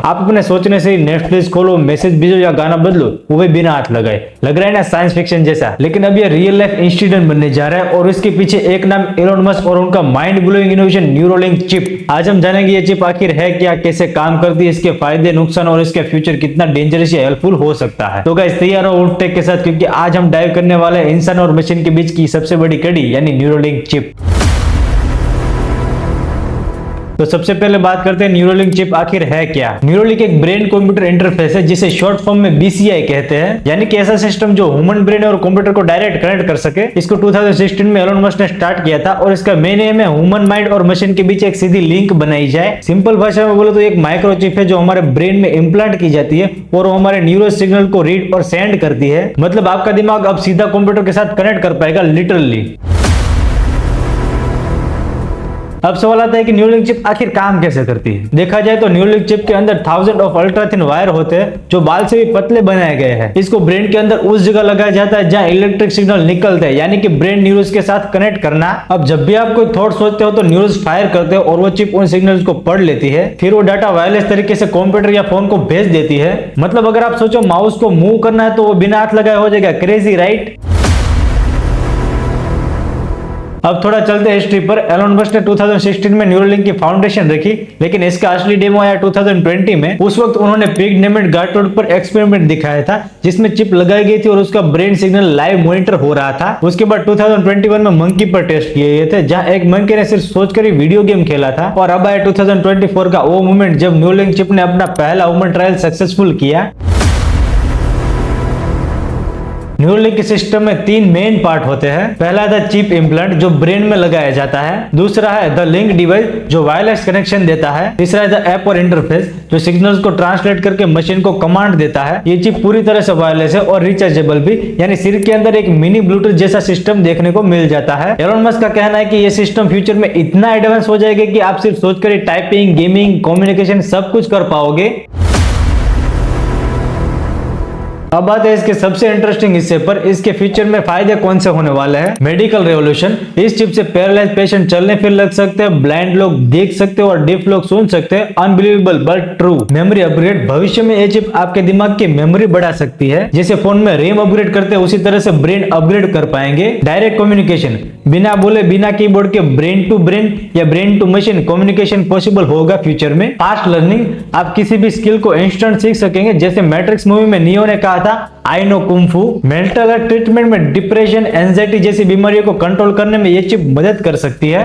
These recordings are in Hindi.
आप अपने सोचने से ही नेटफ्लिक्स खोलो, मैसेज भेजो या गाना बदलो, वो भी बिना हाथ लगाए। लग रहा है ना साइंस फिक्शन जैसा, लेकिन अब ये रियल लाइफ इंसिडेंट बनने जा रहा है और इसके पीछे एक नाम एलोन मस्क और उनका mind blowing innovation Neuralink chip. आज हम जानेंगे ये चिप आखिर है क्या, कैसे काम करती है, इसके फायदे नुकसान और इसका फ्यूचर कितना डेंजरस या हेल्पफुल हो सकता है। तो गाइस तैयार हो उल्टे के साथ, क्योंकि आज हम डाइव करने वाले हैं इंसान और मशीन के बीच की सबसे बड़ी कड़ी यानी न्यूरोलिंक चिप। तो सबसे पहले बात करते हैं न्यूरोलिंक चिप आखिर है क्या। न्यूरोलिंक एक ब्रेन कंप्यूटर इंटरफेस है जिसे शॉर्ट फॉर्म में BCI कहते हैं, यानी कि ऐसा सिस्टम जो ह्यूमन ब्रेन और कंप्यूटर को डायरेक्ट कनेक्ट कर सके। इसको 2016 में एलोन मस्क ने स्टार्ट किया था और इसका मेन एम है ह्यूमन माइंड और मशीन के बीच एक सीधी लिंक बनाई जाए। सिंपल भाषा में बोले तो एक माइक्रोचिप है जो हमारे ब्रेन में इम्प्लांट की जाती है और वो हमारे न्यूरो सिग्नल को रीड और सेंड करती है। मतलब आपका दिमाग अब सीधा कंप्यूटर के साथ कनेक्ट कर पाएगा, लिटरली। अब सवाल आता है कि न्यूरोलिंक चिप आखिर काम कैसे करती है। देखा जाए तो न्यूरोलिंक चिप के अंदर thousand of ultra thin wire होते हैं जो बाल से भी पतले बनाए गए हैं। इसको ब्रेन के अंदर उस जगह लगाया जाता है जहां इलेक्ट्रिक सिग्नल निकलते हैं, यानी कि ब्रेन न्यूरॉन्स के साथ कनेक्ट करना। अब जब भी आप कोई थॉट सोचते हो तो न्यूरॉन्स फायर करते हैं और वो चिप उन सिग्नल्स को पढ़ लेती है, फिर वो डाटा वायरलेस तरीके से कंप्यूटर या फोन को भेज देती है। मतलब अगर आप सोचो माउस को मूव करना है तो वो बिना हाथ लगाए हो जाएगा। Crazy right. अब थोड़ा चलते हैं हिस्ट्री पर। एलोन मस्क ने 2016 में न्यूरोलिंक की फाउंडेशन रखी, लेकिन इसका असली डेमो आया 2020 में। उस वक्त उन्होंने पिग नेमेड गार्ड रोड पर एक्सपेरिमेंट दिखाया था जिसमें चिप लगाई गई थी और उसका ब्रेन सिग्नल लाइव मॉनिटर हो रहा था। उसके बाद 2021 में मंकी पर टेस्ट किए गए थे, जहां एक मंकी ने सिर्फ सोचकर ही वीडियो गेम खेला था। और अब आया 2024 का वो मोमेंट जब न्यूरोलिंक चिप ने अपना पहला ह्यूमन ट्रायल सक्सेसफुल किया। न्यूरोलिंक के सिस्टम में 3 मेन पार्ट होते हैं। पहला है चिप इम्प्लांट जो ब्रेन में लगाया जाता है। दूसरा है द लिंक डिवाइस जो वायरलेस कनेक्शन देता है। तीसरा है द ऐप और इंटरफेस जो सिग्नल्स को ट्रांसलेट करके मशीन को कमांड देता है। ये चिप पूरी तरह से वायरलेस है और रिचार्जेबल भी, यानी सिर के अंदर एक मिनी ब्लूटूथ जैसा सिस्टम देखने को मिल जाता है। एलोन मस्क का कहना है कि ये सिस्टम फ्यूचर में इतना एडवांस हो जाएगा कि आप सिर्फ सोचकर ही टाइपिंग, गेमिंग, कम्युनिकेशन सब कुछ कर पाओगे। अब बात है इसके सबसे इंटरेस्टिंग हिस्से पर। इसके फ्यूचर में फायदे कौन से होने वाले हैं। Medical revolution. इस चिप से पैरालाइज पेशेंट चलने फिर लग सकते हैं, ब्लाइंड लोग देख सकते हैं और डीफ लोग सुन सकते हैं। Unbelievable but true. Memory upgrade. भविष्य में ये चिप आपके दिमाग की मेमोरी बढ़ा सकती है। जैसे फोन में रैम अपग्रेड करते हैं उसी तरह से ब्रेन अपग्रेड कर पाएंगे। Direct communication. बिना बोले बिना कीबोर्ड के ब्रेन टू ब्रेन या brain to machine communication possible होगा फ्यूचर में। Fast learning. आप किसी भी स्किल को इंस्टेंट सीख सकेंगे, जैसे मैट्रिक्स मूवी में नियो ने कहा था I know kung fu. Mental treatment में डिप्रेशन, एंजाइटी जैसी बीमारियों को कंट्रोल करने में ये चिप मदद कर सकती है।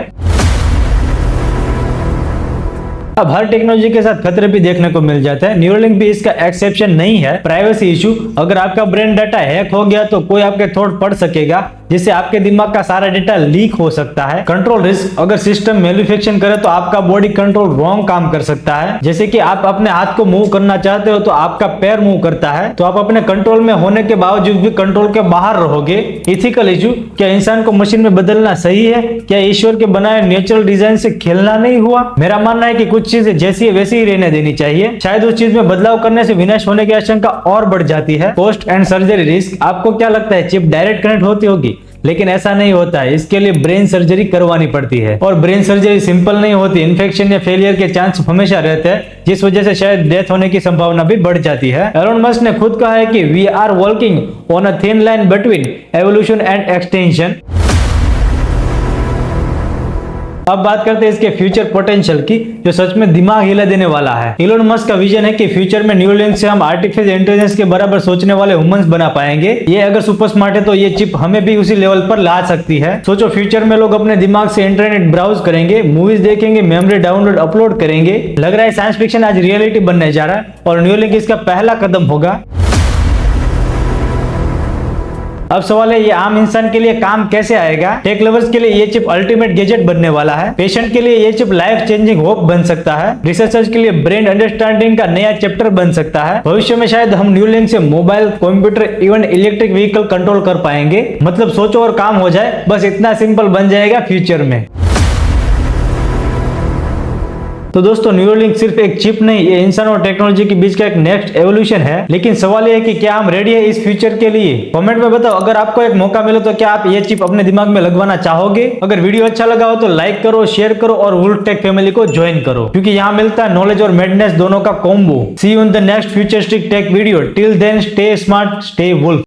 अब हर टेक्नोलॉजी के साथ खतरे भी देखने को मिल जाते हैं। न्यूरोलिंक भी इसका एक्सेप्शन नहीं है। Privacy issue. अगर आपका ब्रेन डाटा हैक हो गया तो कोई आपके थॉट पढ़ सकेगा, जिससे आपके दिमाग का सारा डेटा लीक हो सकता है। Control risk. अगर सिस्टम मैन्युफैक्चरिंग करे तो आपका बॉडी कंट्रोल रॉन्ग काम कर सकता है। जैसे कि आप अपने हाथ को मूव करना चाहते हो तो आपका पैर मूव करता है, तो आप अपने कंट्रोल में होने के बावजूद भी कंट्रोल के बाहर रहोगे। Ethical issue. क्या इंसान को मशीन में बदलना सही है? क्या ईश्वर के बनाए नेचुरल डिजाइन से खेलना नहीं हुआ? मेरा मानना है कि कुछ चीजें जैसी है वैसी ही रहने देनी चाहिए। शायद उस चीज में बदलाव करने से विनाश होने की आशंका और बढ़ जाती है। Cost and surgery risk. आपको क्या लगता है चिप डायरेक्ट कनेक्ट होती होगी? लेकिन ऐसा नहीं होता है। इसके लिए ब्रेन सर्जरी करवानी पड़ती है और ब्रेन सर्जरी सिंपल नहीं होती। इन्फेक्शन या फेलियर के चांस हमेशा रहते हैं, जिस वजह से शायद डेथ होने की संभावना भी बढ़ जाती है। एलोन मस्क ने खुद कहा है कि we are working on a thin line between evolution and extension. अब बात करते हैं इसके फ्यूचर पोटेंशियल की, जो सच में दिमाग हिला देने वाला है। एलोन मस्क का विजन है कि फ्यूचर में न्यूरोलिंक से हम आर्टिफिशियल इंटेलिजेंस के बराबर सोचने वाले ह्यूमंस बना पाएंगे। ये अगर सुपर स्मार्ट है तो ये चिप हमें भी उसी लेवल पर ला सकती है। सोचो फ्यूचर में लोग अपने दिमाग से इंटरनेट ब्राउज करेंगे, मूवीज देखेंगे, मेमोरी डाउनलोड अपलोड करेंगे। लग रहा है साइंस फिक्शन आज रियलिटी बनने जा रहा है और न्यूरोलिंक इसका पहला कदम होगा। अब सवाल है ये आम इंसान के लिए काम कैसे आएगा। टेक लवर्स के लिए ये चिप अल्टीमेट गैजेट बनने वाला है। पेशेंट के लिए ये चिप लाइफ चेंजिंग होप बन सकता है। रिसर्चर्स के लिए ब्रेन अंडरस्टैंडिंग का नया चैप्टर बन सकता है। भविष्य में शायद हम न्यूरोलिंक से mobile, computer, even electric vehicle control कर पाएंगे। मतलब सोचो और काम हो जाए, बस इतना सिंपल बन जाएगा फ्यूचर में। तो दोस्तों न्यूरोलिंक सिर्फ एक चिप नहीं, ये इंसान और टेक्नोलॉजी के बीच का एक नेक्स्ट एवोल्यूशन है। लेकिन सवाल ये है कि क्या हम रेडी है इस फ्यूचर के लिए? कमेंट में बताओ, अगर आपको एक मौका मिले तो क्या आप ये चिप अपने दिमाग में लगवाना चाहोगे? अगर वीडियो अच्छा लगा हो तो लाइक करो, शेयर करो और वुल्फ टेक फैमिली को ज्वाइन करो, क्योंकि यहाँ मिलता है नॉलेज और मैडनेस दोनों का combo. See you in the next futuristic tech video. Till then stay smart, stay wolf.